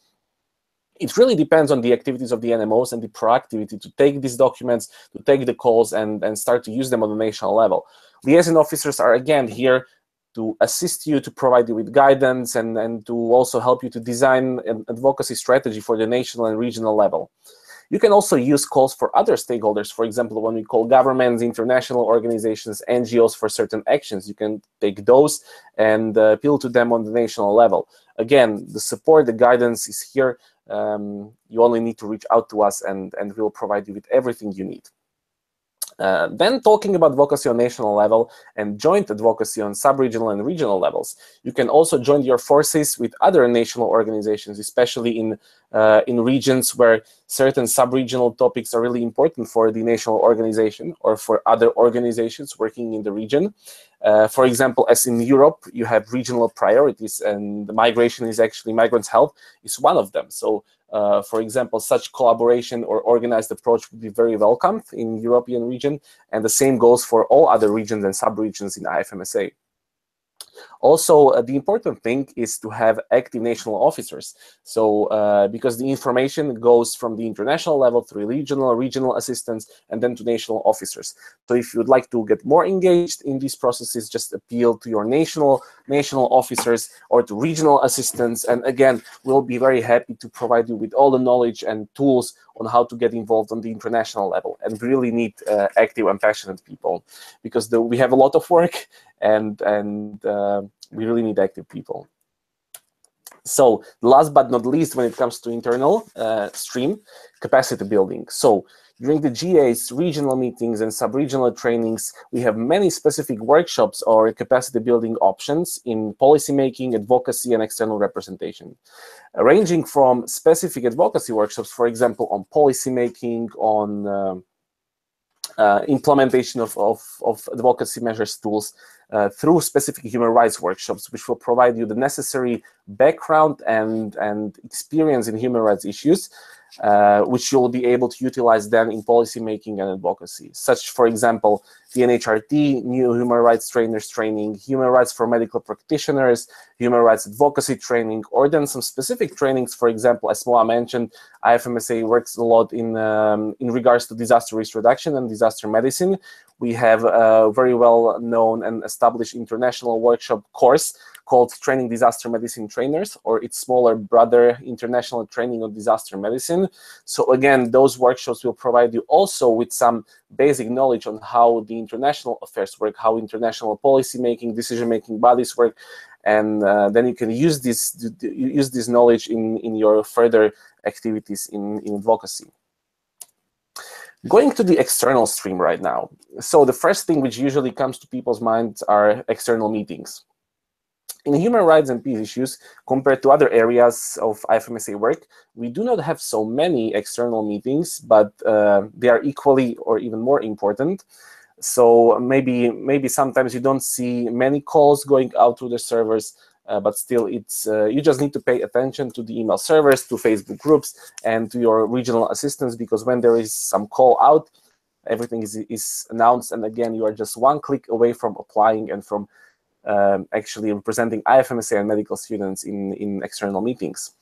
it really depends on the activities of the NMOs and the proactivity to take these documents, to take the calls and start to use them on the national level. Liaison officers are again here to assist you, to provide you with guidance and to also help you to design an advocacy strategy for the national and regional level. You can also use calls for other stakeholders. For example, when we call governments, international organizations, NGOs for certain actions, you can take those and appeal to them on the national level. Again, the support, the guidance is here. You only need to reach out to us and we'll provide you with everything you need. Then talking about advocacy on national level and joint advocacy on sub-regional and regional levels, you can also join your forces with other national organizations, especially in regions where certain sub-regional topics are really important for the national organization or for other organizations working in the region. For example, as in Europe, you have regional priorities, and the migration is actually migrants' health is one of them. So, for example, such collaboration or organized approach would be very welcomed in European region, and the same goes for all other regions and sub-regions in IFMSA. Also, the important thing is to have active national officers. So, because the information goes from the international level through regional assistants, and then to national officers. So, if you'd like to get more engaged in these processes, just appeal to your national officers or to regional assistants. And again, we'll be very happy to provide you with all the knowledge and tools on how to get involved on the international level. And we really need active and passionate people, because we have a lot of work and we really need active people. So last but not least, when it comes to internal stream, capacity building. So during the GAs, regional meetings and sub-regional trainings, we have many specific workshops or capacity building options in policymaking, advocacy, and external representation, ranging from specific advocacy workshops, for example, on policymaking, on implementation of advocacy measures tools, through specific human rights workshops, which will provide you the necessary background and experience in human rights issues, which you'll be able to utilize then in policy making and advocacy. Such, for example, the NHRT, new human rights trainers training, human rights for medical practitioners, human rights advocacy training, or then some specific trainings. For example, as Moa mentioned, IFMSA works a lot in regards to disaster risk reduction and disaster medicine. We have a very well known and established international workshop course called Training Disaster Medicine Trainers, or its smaller brother, International Training on Disaster Medicine. So again, those workshops will provide you also with some basic knowledge on how the international affairs work, how international policy making, decision making bodies work, and then you can use this knowledge in your further activities in advocacy. Going to the external stream right now. So the first thing which usually comes to people's minds are external meetings. In human rights and peace issues, compared to other areas of IFMSA work, we do not have so many external meetings, but they are equally or even more important. So maybe sometimes you don't see many calls going out to the servers, but still it's you just need to pay attention to the email servers, to Facebook groups, and to your regional assistants, because when there is some call out, everything is announced, and again, you are just one click away from applying and from actually representing IFMSA and medical students in external meetings.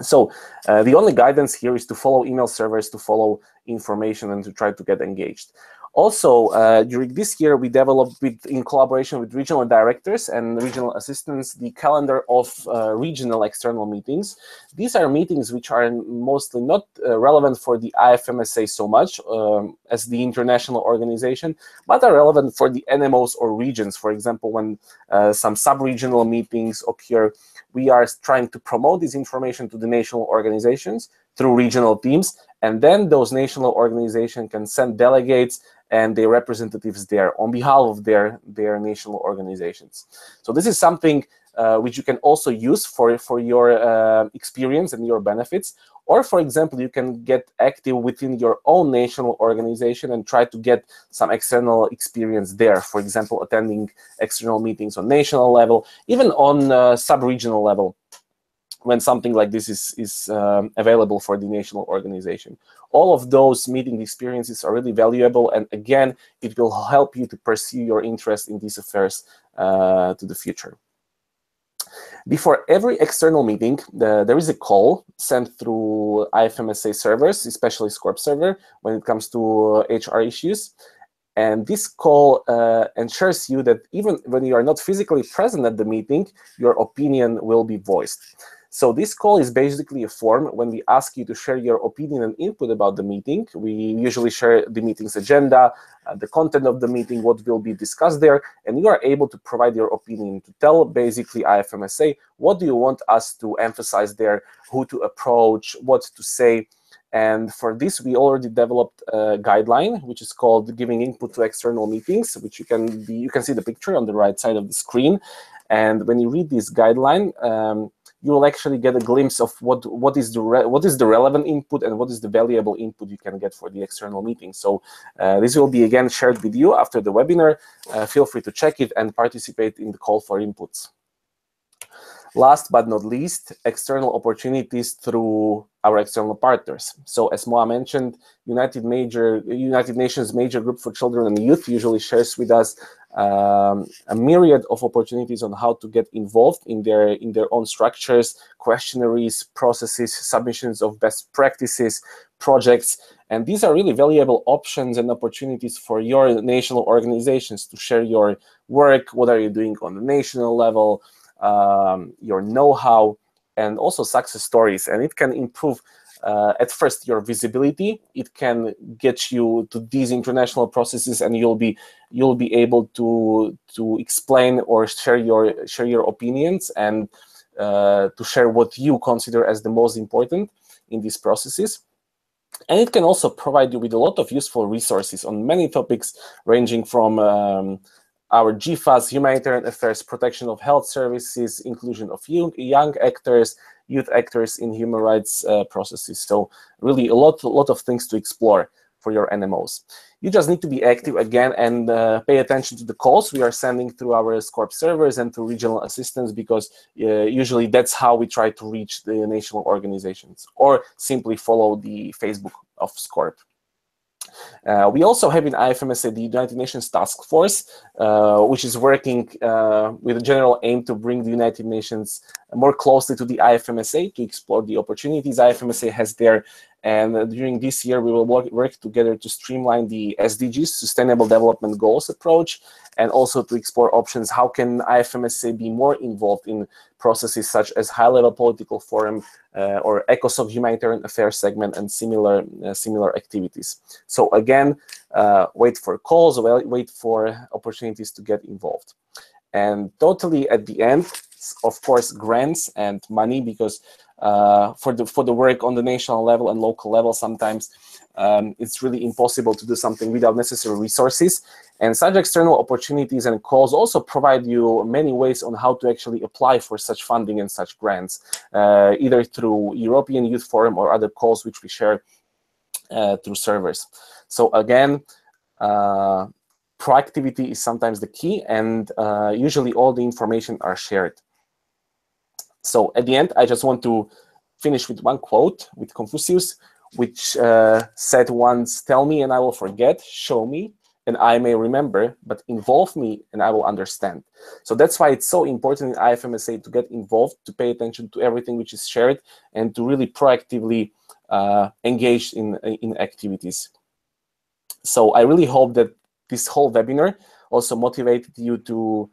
So the only guidance here is to follow email servers, to follow information, and to try to get engaged. Also, during this year, we developed, in collaboration with regional directors and regional assistants, the calendar of regional external meetings. These are meetings which are mostly not relevant for the IFMSA so much as the international organization, but are relevant for the NMOs or regions. For example, when some sub-regional meetings occur, we are trying to promote this information to the national organizations through regional teams, and then those national organizations can send delegates and their representatives there on behalf of their national organizations. So this is something which you can also use for your experience and your benefits. Or, for example, you can get active within your own national organization and try to get some external experience there. For example, attending external meetings on national level, even on sub-regional level, when something like this is available for the national organization. All of those meeting experiences are really valuable, and again, it will help you to pursue your interest in these affairs to the future. Before every external meeting, there is a call sent through IFMSA servers, especially SCORP server, when it comes to HR issues. And this call ensures you that even when you are not physically present at the meeting, your opinion will be voiced. So this call is basically a form when we ask you to share your opinion and input about the meeting. We usually share the meeting's agenda, the content of the meeting, what will be discussed there, and you are able to provide your opinion, to tell basically IFMSA what do you want us to emphasize there, who to approach, what to say. And for this, we already developed a guideline, which is called Giving Input to External Meetings, which you can see the picture on the right side of the screen. And when you read this guideline, you will actually get a glimpse of what is the relevant input and what is the valuable input you can get for the external meeting. So this will be again shared with you after the webinar. Feel free to check it and participate in the call for inputs. Last but not least, external opportunities through our external partners. So as Moa mentioned, United Nations Major Group for Children and Youth usually shares with us a myriad of opportunities on how to get involved in their own structures, questionnaires, processes, submissions of best practices, projects. And these are really valuable options and opportunities for your national organizations to share your work, what are you doing on the national level, your know-how, and also success stories. And it can improve at first your visibility. It can get you to these international processes, and you'll be able to explain or share your opinions and to share what you consider as the most important in these processes. And it can also provide you with a lot of useful resources on many topics, ranging from our GFAS, humanitarian affairs, protection of health services, inclusion of young actors, youth actors in human rights processes. So really a lot of things to explore for your NMOs. You just need to be active again and pay attention to the calls we are sending through our SCORP servers and through regional assistants, because usually that's how we try to reach the national organizations, or simply follow the Facebook of SCORP. We also have in IFMSA the United Nations Task Force, which is working with a general aim to bring the United Nations more closely to the IFMSA, to explore the opportunities IFMSA has there. And during this year, we will work together to streamline the SDGs, Sustainable Development Goals approach, and also to explore options. How can IFMSA be more involved in processes such as high-level political forum or ECOSOC humanitarian affairs segment and similar activities? So again, wait for calls, wait for opportunities to get involved. And totally at the end, of course, grants and money, because for the work on the national level and local level, sometimes it's really impossible to do something without necessary resources. And such external opportunities and calls also provide you many ways on how to actually apply for such funding and such grants, either through European Youth Forum or other calls which we share through servers. So again, proactivity is sometimes the key, and usually all the information are shared. So at the end, I just want to finish with one quote with Confucius, which said once, "Tell me and I will forget, show me and I may remember, but involve me and I will understand." So that's why it's so important in IFMSA to get involved, to pay attention to everything which is shared, and to really proactively engage in activities. So I really hope that this whole webinar also motivated you to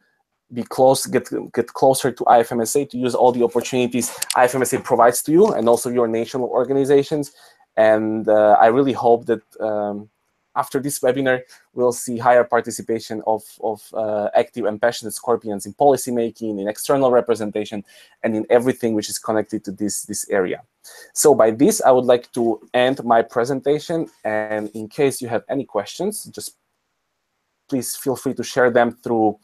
be close, get closer to IFMSA, to use all the opportunities IFMSA provides to you, and also your national organizations. And I really hope that after this webinar, we'll see higher participation of active and passionate Scorpions in policymaking, in external representation, and in everything which is connected to this area. So by this, I would like to end my presentation. And in case you have any questions, just please feel free to share them through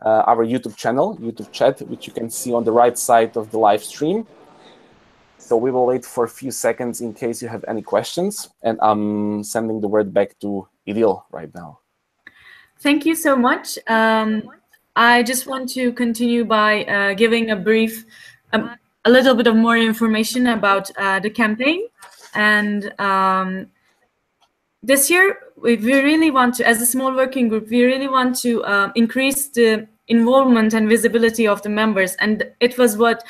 our YouTube channel, YouTube chat, which you can see on the right side of the live stream. So we will wait for a few seconds in case you have any questions, and I'm sending the word back to Idil right now. Thank you so much. I just want to continue by giving a brief, a little bit of more information about the campaign. And this year, we really want to, as a small working group, we really want to increase the involvement and visibility of the members. And it was what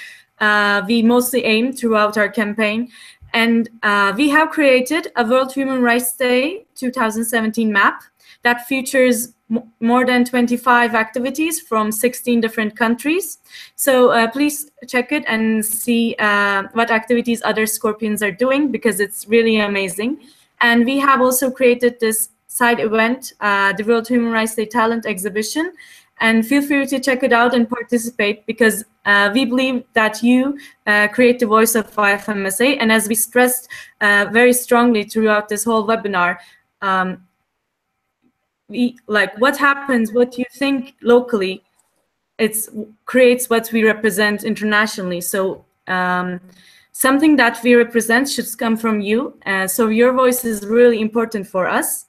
we mostly aimed throughout our campaign. And we have created a World Human Rights Day 2017 map that features more than 25 activities from 16 different countries. So please check it and see what activities other Scorpions are doing, because it's really amazing. And we have also created this side event, the World Human Rights Day Talent Exhibition. And feel free to check it out and participate, because we believe that you create the voice of IFMSA. And as we stressed very strongly throughout this whole webinar, what happens, what you think locally, it creates what we represent internationally. So something that we represent should come from you. So your voice is really important for us.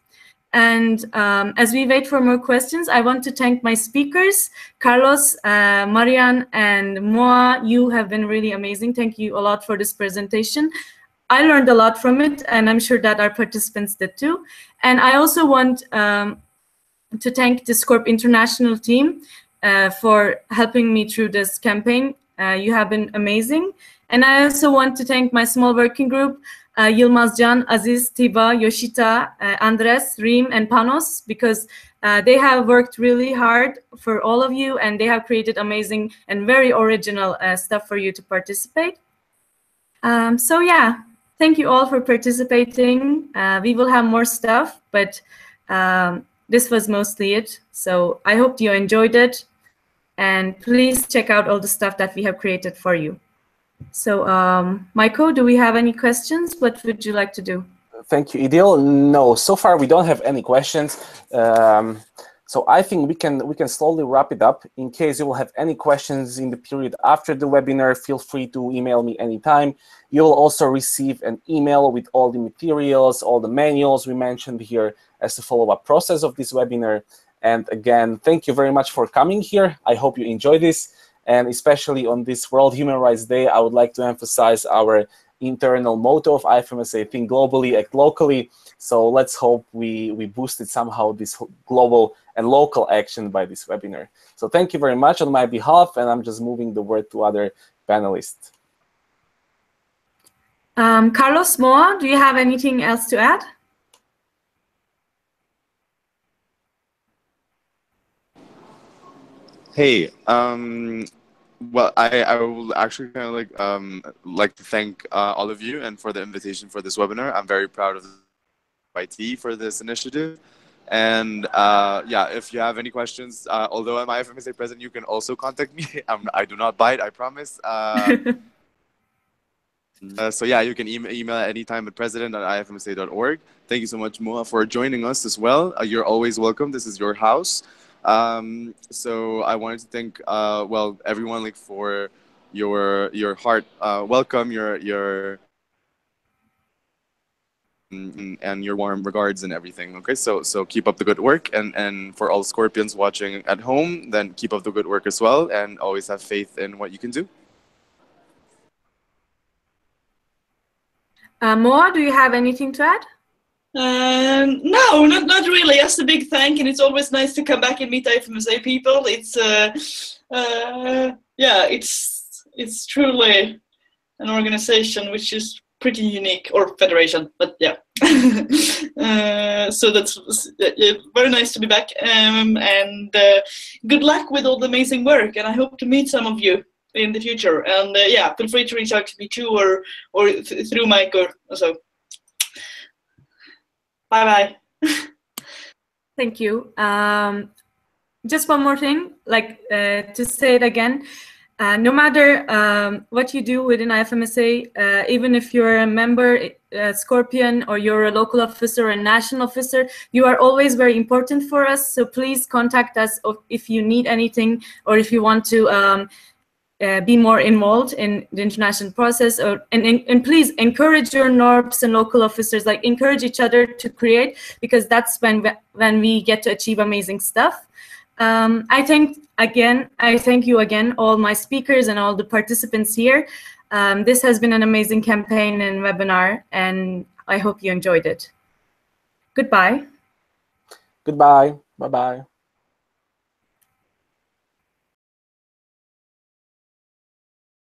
And as we wait for more questions, I want to thank my speakers, Carlos, Marian, and Moa. You have been really amazing. Thank you a lot for this presentation. I learned a lot from it, and I'm sure that our participants did too. And I also want to thank the SCORP International team for helping me through this campaign. You have been amazing. And I also want to thank my small working group, Yilmazcan, Aziz, Tiba, Yoshita, Andres, Reem, and Panos, because they have worked really hard for all of you, and they have created amazing and very original stuff for you to participate. So yeah, thank you all for participating. We will have more stuff, but this was mostly it. So I hope you enjoyed it, and please check out all the stuff that we have created for you. So, Maiko, do we have any questions? What would you like to do? Thank you, Idil. No, so far we don't have any questions. So I think we can slowly wrap it up. In case you will have any questions in the period after the webinar, feel free to email me anytime. You'll also receive an email with all the materials, all the manuals we mentioned here as a follow-up process of this webinar. And again, thank you very much for coming here. I hope you enjoy this. And especially on this World Human Rights Day, I would like to emphasize our internal motto of IFMSA: think globally, act locally. So let's hope we boosted somehow this global and local action by this webinar. So thank you very much on my behalf, and I'm just moving the word to other panelists. Carlos, Moa, do you have anything else to add? Hey, well, I will actually kind of like to thank all of you and for the invitation for this webinar. I'm very proud of IT for this initiative. And yeah, if you have any questions, although I'm IFMSA president, you can also contact me. I do not bite, I promise. So yeah, you can email at any time at president@ifmsa.org. Thank you so much, Moa, for joining us as well. You're always welcome. This is your house. So I wanted to thank well, everyone, like, for your heart welcome, your and your warm regards and everything. Okay, so keep up the good work, and for all Scorpions watching at home, then keep up the good work as well, and always have faith in what you can do. Moa, do you have anything to add? No, not really. Just a big thank, and it's always nice to come back and meet IFMSA people. It's yeah, it's truly an organization which is pretty unique, or federation, but yeah. So that's very nice to be back, and good luck with all the amazing work, and I hope to meet some of you in the future. And yeah, feel free to reach out to me too, or through Mike or so. Bye bye. Thank you. Just one more thing, like to say it again. No matter what you do within IFMSA, even if you're a member, Scorpion, or you're a local officer or a national officer, you are always very important for us. So please contact us if you need anything, or if you want to be more involved in the international process, and please encourage your NORPs and local officers, like encourage each other to create, because that's when we get to achieve amazing stuff. I thank you again, all my speakers and all the participants here. This has been an amazing campaign and webinar, and I hope you enjoyed it. Goodbye. Goodbye. Bye-bye.